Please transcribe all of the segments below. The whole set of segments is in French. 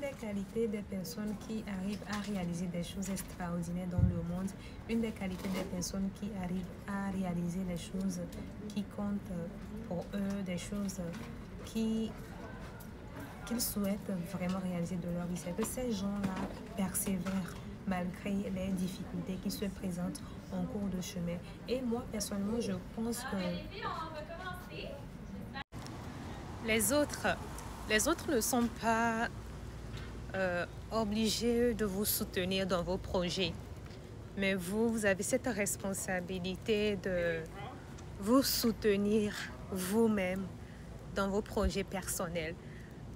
des qualités des personnes qui arrivent à réaliser des choses extraordinaires dans le monde, une des qualités des personnes qui arrivent à réaliser les choses qui comptent pour eux, des choses qu'ils souhaitent vraiment réaliser de leur vie, c'est que ces gens-là persévèrent malgré les difficultés qui se présentent en cours de chemin. Et moi, personnellement, je pense que les autres ne sont pas obligés de vous soutenir dans vos projets. Mais vous avez cette responsabilité de vous soutenir vous-même dans vos projets personnels.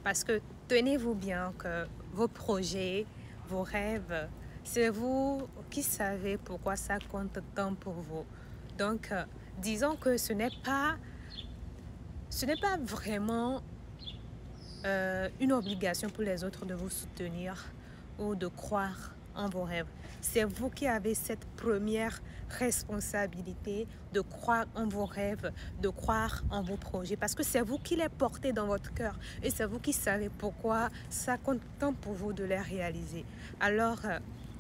Parce que tenez-vous bien que vos projets, vos rêves, c'est vous qui savez pourquoi ça compte tant pour vous. Donc, disons que ce n'est pas vraiment une obligation pour les autres de vous soutenir ou de croire en vos rêves. C'est vous qui avez cette première responsabilité de croire en vos rêves, de croire en vos projets, parce que c'est vous qui les portez dans votre cœur et c'est vous qui savez pourquoi ça compte tant pour vous de les réaliser. Alors,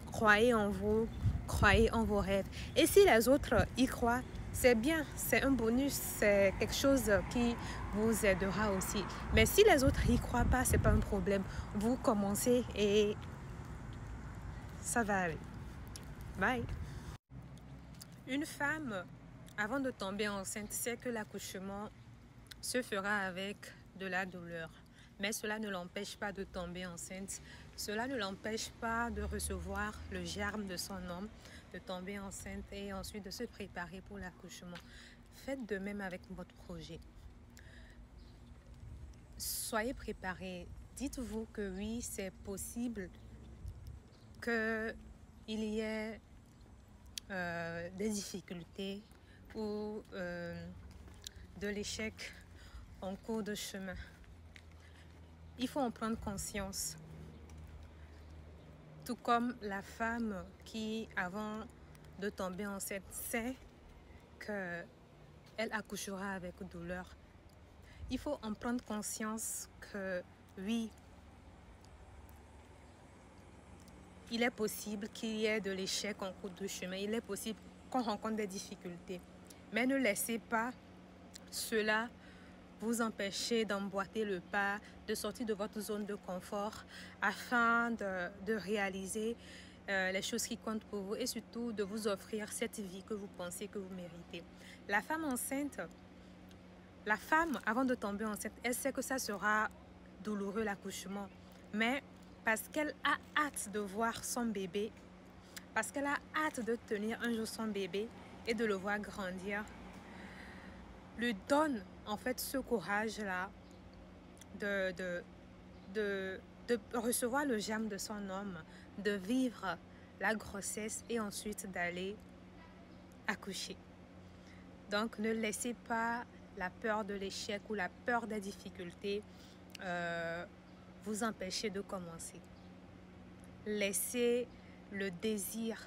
croyez en vous, croyez en vos rêves. Et si les autres y croient, c'est bien, c'est un bonus, c'est quelque chose qui vous aidera aussi. Mais si les autres n'y croient pas, c'est pas un problème. Vous commencez et ça va aller. Bye. Une femme, avant de tomber enceinte, sait que l'accouchement se fera avec de la douleur. Mais cela ne l'empêche pas de tomber enceinte. Cela ne l'empêche pas de recevoir le germe de son homme, de tomber enceinte et ensuite de se préparer pour l'accouchement. Faites de même avec votre projet. Soyez préparés. Dites-vous que oui, c'est possible qu'il y ait des difficultés ou de l'échec en cours de chemin. Il faut en prendre conscience. Tout comme la femme qui, avant de tomber enceinte, sait qu'elle accouchera avec douleur. Il faut en prendre conscience que oui, il est possible qu'il y ait de l'échec en cours de chemin. Il est possible qu'on rencontre des difficultés. Mais ne laissez pas cela vous empêcher d'emboîter le pas, de sortir de votre zone de confort afin de réaliser les choses qui comptent pour vous et surtout de vous offrir cette vie que vous pensez que vous méritez. La femme enceinte, la femme avant de tomber enceinte, elle sait que ça sera douloureux l'accouchement, mais parce qu'elle a hâte de voir son bébé, parce qu'elle a hâte de tenir un jour son bébé et de le voir grandir, lui donne en fait ce courage-là de recevoir le germe de son homme, de vivre la grossesse et ensuite d'aller accoucher. Donc ne laissez pas la peur de l'échec ou la peur des difficultés vous empêcher de commencer. Laissez le désir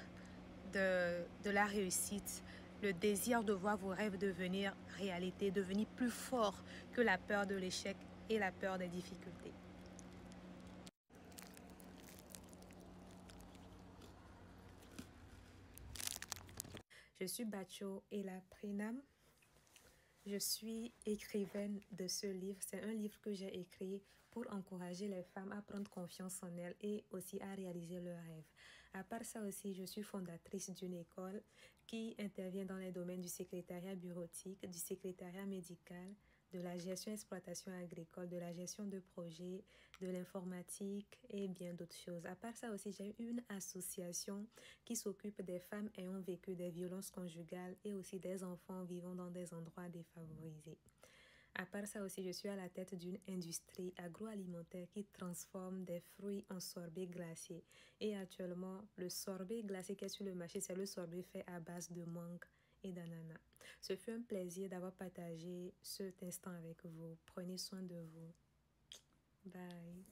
de la réussite, le désir de voir vos rêves devenir réalité, devenir plus fort que la peur de l'échec et la peur des difficultés. Je suis Bacho Ella Prenam. Je suis écrivaine de ce livre. C'est un livre que j'ai écrit pour encourager les femmes à prendre confiance en elles et aussi à réaliser leurs rêves. À part ça aussi, je suis fondatrice d'une école qui intervient dans les domaines du secrétariat bureautique, du secrétariat médical, de la gestion exploitation agricole, de la gestion de projets, de l'informatique et bien d'autres choses. À part ça aussi, j'ai une association qui s'occupe des femmes ayant vécu des violences conjugales et aussi des enfants vivant dans des endroits défavorisés. À part ça aussi, je suis à la tête d'une industrie agroalimentaire qui transforme des fruits en sorbet glacé. Et actuellement, le sorbet glacé qui est sur le marché, c'est le sorbet fait à base de mangue et d'ananas. Ce fut un plaisir d'avoir partagé cet instant avec vous. Prenez soin de vous. Bye.